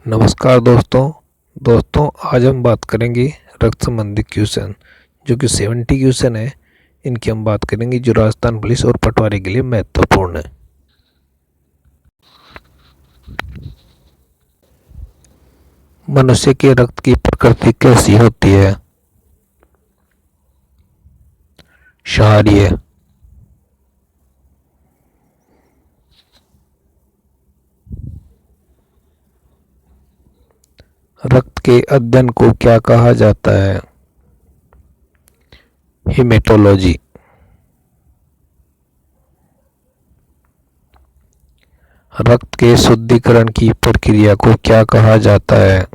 नमस्कार दोस्तों आज हम बात करेंगे रक्त संबंधी क्वेश्चन जो कि 70 क्वेश्चन है। इनकी हम बात करेंगे जो राजस्थान पुलिस और पटवारी के लिए महत्वपूर्ण है। मनुष्य के रक्त की प्रकृति कैसी होती है? क्षारीय। रक्त के अध्ययन को क्या कहा जाता है? हेमेटोलॉजी। रक्त के शुद्धिकरण की प्रक्रिया को क्या कहा जाता है?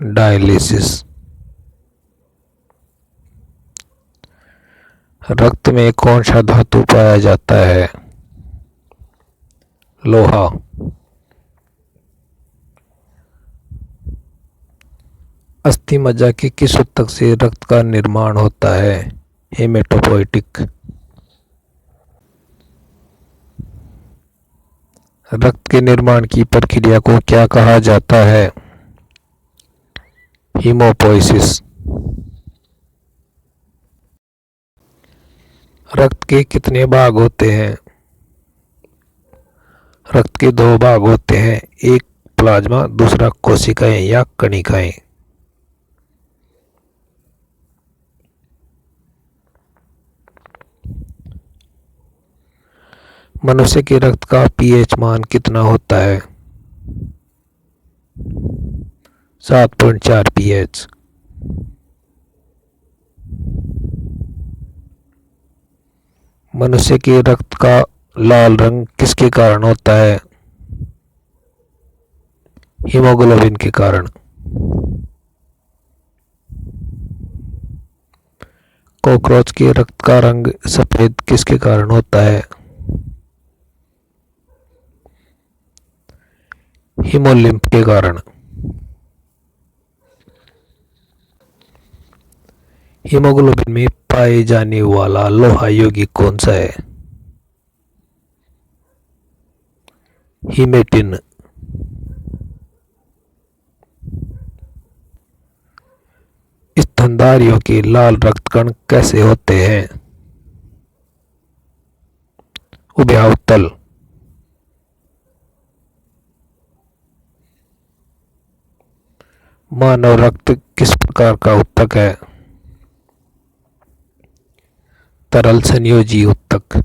डायलिसिस। रक्त में कौन सा धातु पाया जाता है? लोहा। अस्थि मज्जा के किस ऊतक से रक्त का निर्माण होता है? हेमेटोपोइटिक। रक्त के निर्माण की प्रक्रिया को क्या कहा जाता है? हीमोपोइसिस। रक्त के कितने भाग होते हैं? रक्त के दो भाग होते हैं, एक प्लाज्मा, दूसरा कोशिकाएं या कणिकाएं। मनुष्य के रक्त का पीएच मान कितना होता है? 7.4 पीएच। मनुष्य के रक्त का लाल रंग किसके कारण होता है? हीमोग्लोबिन के कारण। कॉकरोच के रक्त का रंग सफेद किसके कारण होता है? हीमोलिम्फ के कारण। हीमोग्लोबिन में पाए जाने वाला लोहा यौगिक कौन सा है? हीमेटिन। स्तनधारियों के लाल रक्त कण कैसे होते हैं? उभयावतल। मानव रक्त किस प्रकार का ऊतक है? तरल संयोजी ऊतक।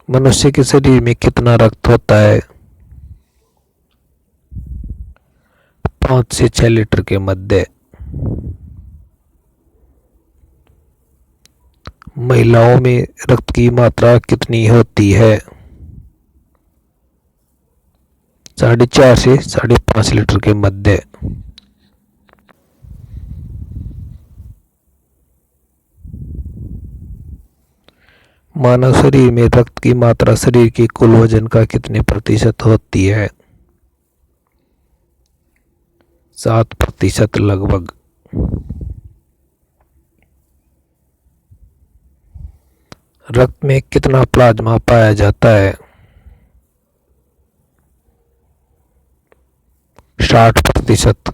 मनुष्य के शरीर में कितना रक्त होता है? 5 से 6 लीटर के मध्य। महिलाओं में रक्त की मात्रा कितनी होती है? 4.5 से 5.5 लीटर के मध्य। मानव शरीर में रक्त की मात्रा शरीर के कुल वजन का कितने प्रतिशत होती है? 7% लगभग। रक्त में कितना प्लाज्मा पाया जाता है? 60%।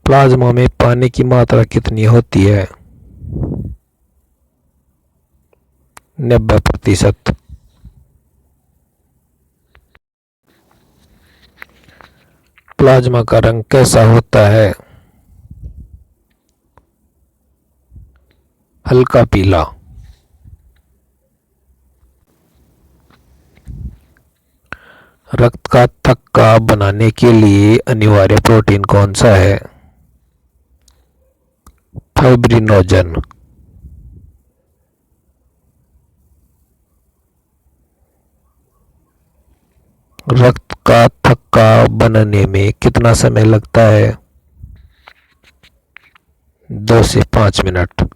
प्लाज्मा में पानी की मात्रा कितनी होती है? 90%। प्लाज्मा का रंग कैसा होता है? हल्का पीला। रक्त का थक्का बनाने के लिए अनिवार्य प्रोटीन कौन सा है? फाइब्रिनोजन। रक्त का थक्का बनने में कितना समय लगता है? 2 से 5 मिनट।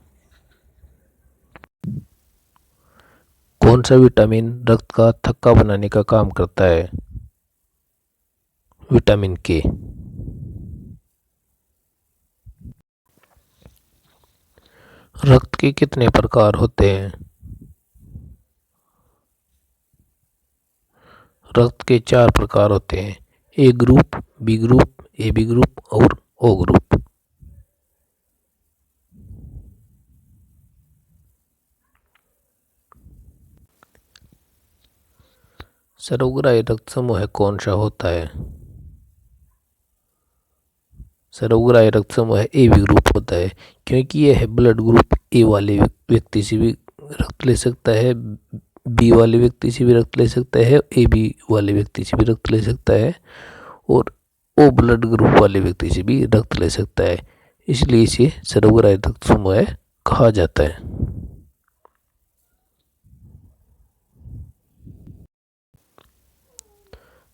कौन सा विटामिन रक्त का थक्का बनाने का काम करता है? विटामिन के। रक्त के कितने प्रकार होते हैं? रक्त के 4 प्रकार होते हैं। A group, B group, AB group और O ग्रुप। सर्वग्राही रक्त समूह कौन सा होता है? सर्वग्राही रक्त समूह AB ग्रुप होता है, क्योंकि यह ब्लड ग्रुप ए वाले व्यक्ति से भी रक्त ले सकता है, बी वाले व्यक्ति से भी रक्त ले सकता है, AB वाले व्यक्ति से भी रक्त ले सकता है और O ब्लड ग्रुप वाले व्यक्ति से भी रक्त ले सकता है। इसलिए इसे सर्वग्राही रक्त समूह कहा जाता है।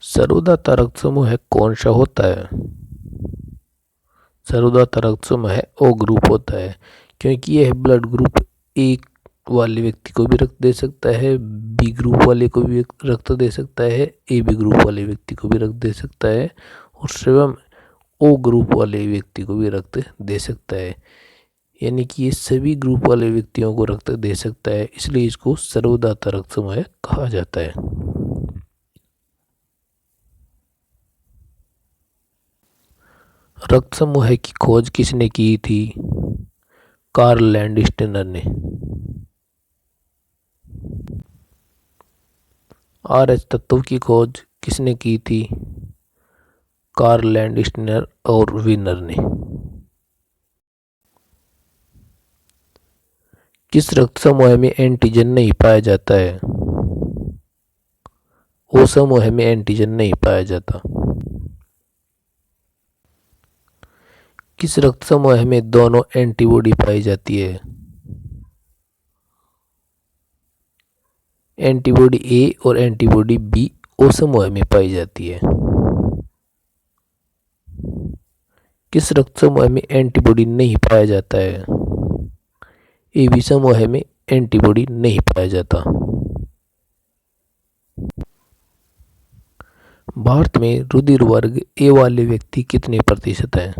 सर्वदाता रक्त समूह कौन सा होता है? सर्वदाता रक्त समूह O ग्रुप होता है, क्योंकि यह ब्लड ग्रुप ए वाले व्यक्ति को भी रक्त दे सकता है, बी ग्रुप वाले को भी रक्त दे सकता है, AB ग्रुप वाले व्यक्ति को भी रक्त दे सकता है और स्वयं O ग्रुप वाले व्यक्ति को भी रक्त दे सकता है। यानी कि ये सभी ग्रुप वाले व्यक्तियों को रक्त दे सकता है, इसलिए इसको सर्वदाता रक्त समूह कहा जाता है। रक्त समूह की खोज किसने की थी? कार्ल लैंडस्टेनर ने। RH तत्व की खोज किसने की थी? कार्ल लैंडस्टेनर और वीनर ने। किस रक्त समूह में एंटीजन नहीं पाया जाता है? O समूह में एंटीजन नहीं पाया जाता। किस रक्त समूह में दोनों एंटीबॉडी पाई जाती है? एंटीबॉडी A और एंटीबॉडी B O समूह में पाई जाती है। किस रक्त समूह में एंटीबॉडी नहीं पाया जाता है? AB समूह में एंटीबॉडी नहीं पाया जाता। भारत में रुधिर वर्ग ए वाले व्यक्ति कितने प्रतिशत हैं?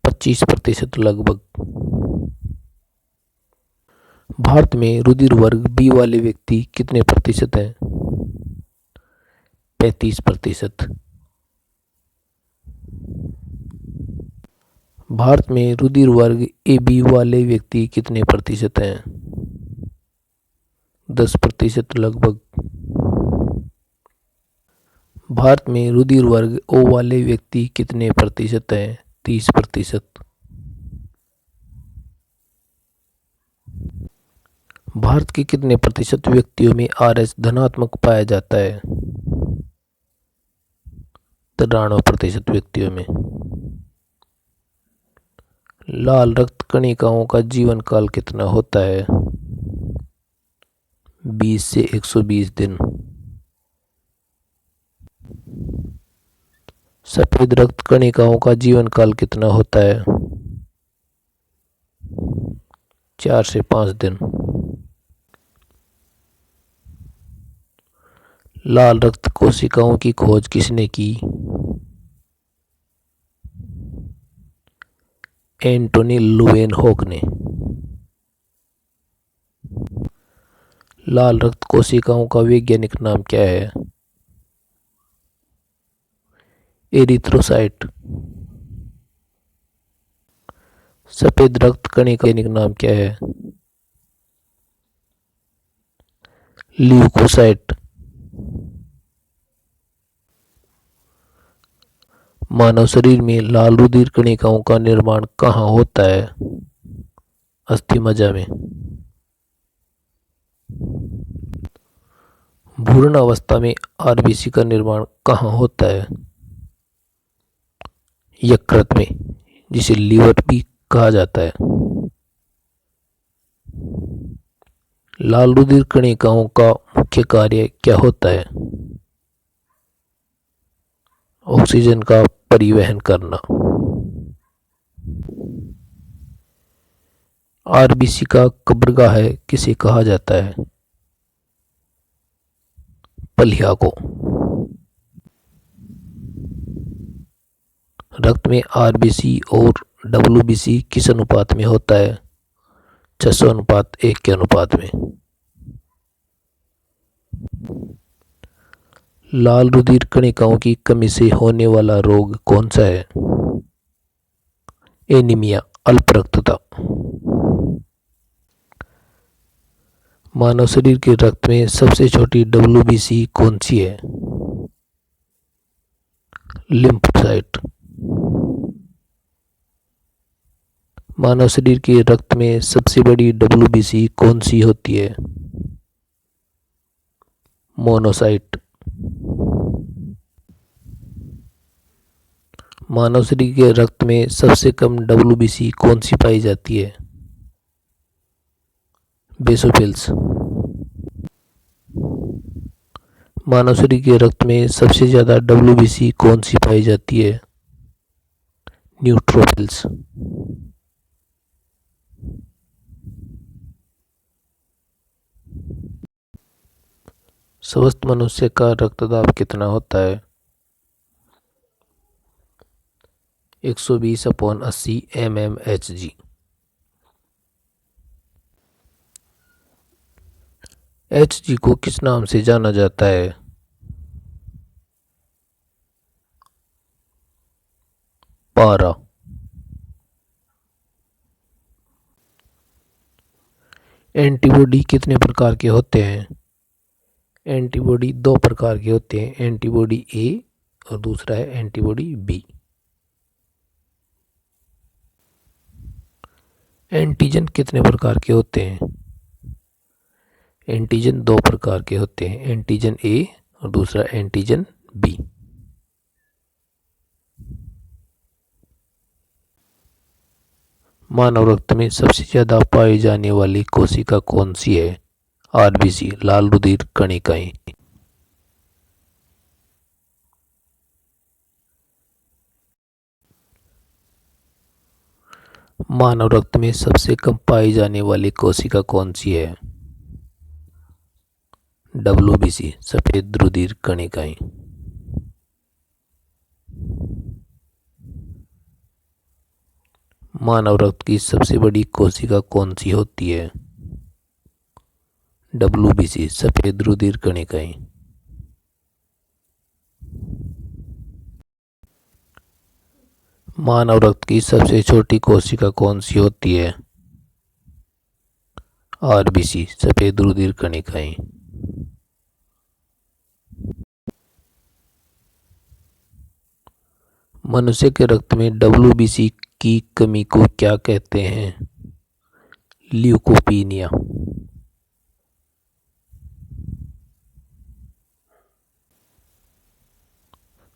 25% लगभग। भारत में रुधिर वर्ग बी वाले व्यक्ति कितने प्रतिशत हैं? 35%। भारत में रुधिर वर्ग AB वाले व्यक्ति कितने प्रतिशत हैं? 10% लगभग। भारत में रुधिर वर्ग O वाले व्यक्ति कितने प्रतिशत हैं? 30%। भारत के कितने प्रतिशत व्यक्तियों में RH धनात्मक पाया जाता है? 93% व्यक्तियों में। लाल रक्त कणिकाओं का जीवन काल कितना होता है? 20 से 120 दिन। सफेद रक्त कणिकाओं का जीवन काल कितना होता है? 4 से 5 दिन। लाल रक्त कोशिकाओं की खोज किसने की? एंटोनी लुवेनहोक ने। लाल रक्त कोशिकाओं का वैज्ञानिक नाम क्या है? एरिथ्रोसाइट। सफेद रक्त कणिका का वैज्ञानिक नाम क्या है? ल्यूकोसाइट। मानव शरीर में लाल रुधिर कणिकाओं का निर्माण कहाँ होता है? अस्थि मज्जा में। भ्रूण अवस्था में RBC का निर्माण कहाँ होता है? यकृत में, जिसे लीवर भी कहा जाता है। लाल रुधिर कणिकाओं का मुख्य कार्य क्या होता है? ऑक्सीजन का परिवहन करना। RBC का कब्रगाह किसे कहा जाता है? पलिया को। रक्त में RBC और WBC किस अनुपात में होता है? 600:1 के अनुपात में। लाल रुधिर कणिकाओं की कमी से होने वाला रोग कौन सा है? एनीमिया, अल्प रक्तता। मानव शरीर के रक्त में सबसे छोटी WBC कौन सी है? लिम्फोसाइट। मानव शरीर के रक्त में सबसे बड़ी WBC कौन सी होती है? मोनोसाइट। मानव शरीर के रक्त में सबसे कम WBC कौन सी पाई जाती है? बेसोफिल्स। मानव शरीर के रक्त में सबसे ज्यादा WBC कौन सी पाई जाती है? न्यूट्रोफिल्स। स्वस्थ मनुष्य का रक्तदाब कितना होता है? 120/80 mmHg। Hg को किस नाम से जाना जाता है? पारा। एंटीबॉडी कितने प्रकार के होते हैं? एंटीबॉडी 2 प्रकार के होते हैं, एंटीबॉडी ए और दूसरा है एंटीबॉडी बी। एंटीजन कितने प्रकार के होते हैं? एंटीजन 2 प्रकार के होते हैं, एंटीजन ए और दूसरा एंटीजन बी। मानव रक्त में सबसे ज्यादा पाई जाने वाली कोशिका कौन सी है? RBC, लाल रुधिर कणिकाएं। मानव रक्त में सबसे कम पाई जाने वाली कोशिका कौन सी है? WBC, सफेद रुधिर कणिकाएं। मानव रक्त की सबसे बड़ी कोशिका कौन सी होती है? WBC, सफेद रुधिर कणिकाएं। मानव रक्त की सबसे छोटी कोशिका कौन सी होती है? RBC, सफेद रुधिर कणिकाएं। मनुष्य के रक्त में WBC की कमी को क्या कहते हैं? ल्यूकोपीनिया।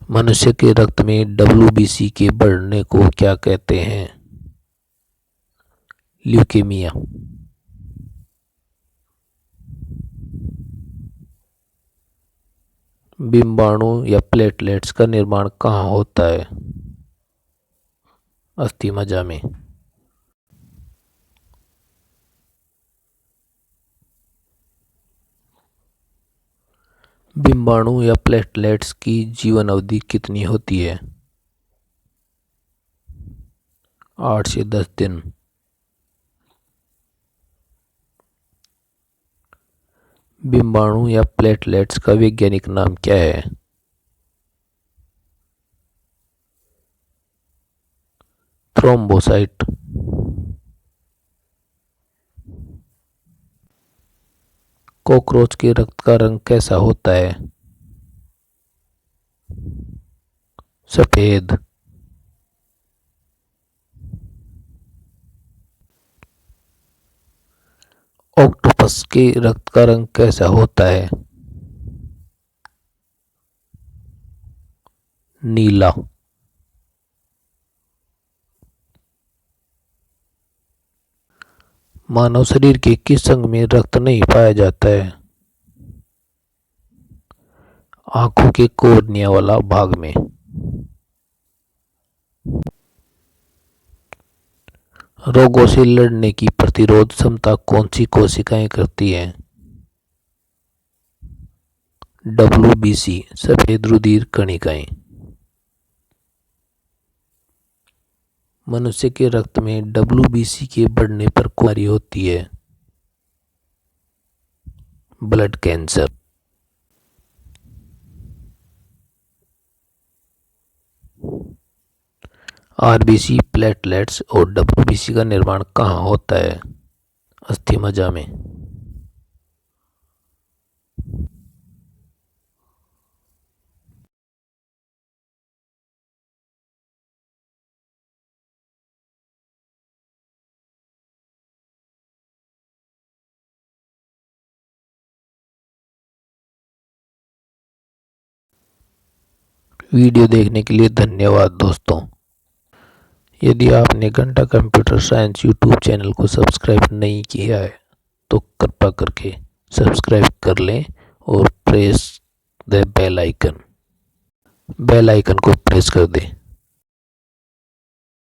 मनुष्य के रक्त में WBC के बढ़ने को क्या कहते हैं? ल्यूकेमिया। बिंबाणु या प्लेटलेट्स का निर्माण कहाँ होता है? अस्थि मज्जा में। बिंबाणु या प्लेटलेट्स की जीवन अवधि कितनी होती है? 8 से 10 दिन। बिंबाणु या प्लेटलेट्स का वैज्ञानिक नाम क्या है? थ्रोम्बोसाइट। कॉकरोच के रक्त का रंग कैसा होता है? सफेद। ऑक्टोपस के रक्त का रंग कैसा होता है? नीला। मानव शरीर के किस अंग में रक्त नहीं पाया जाता है? आंखों के कोर्निया वाला भाग में। रोगों से लड़ने की प्रतिरोध क्षमता कौन सी कोशिकाएं करती हैं? WBC, सफेद रुधिर कणिकाएं। मनुष्य के रक्त में WBC के बढ़ने पर बीमारी होती है? Blood cancer. RBC, प्लेटलेट्स और WBC का निर्माण कहाँ होता है? अस्थि मज्जा में। वीडियो देखने के लिए धन्यवाद दोस्तों। यदि आपने घंटा कंप्यूटर साइंस यूट्यूब चैनल को सब्सक्राइब नहीं किया है तो कृपया करके सब्सक्राइब कर लें और प्रेस द बेल आइकन को प्रेस कर दें।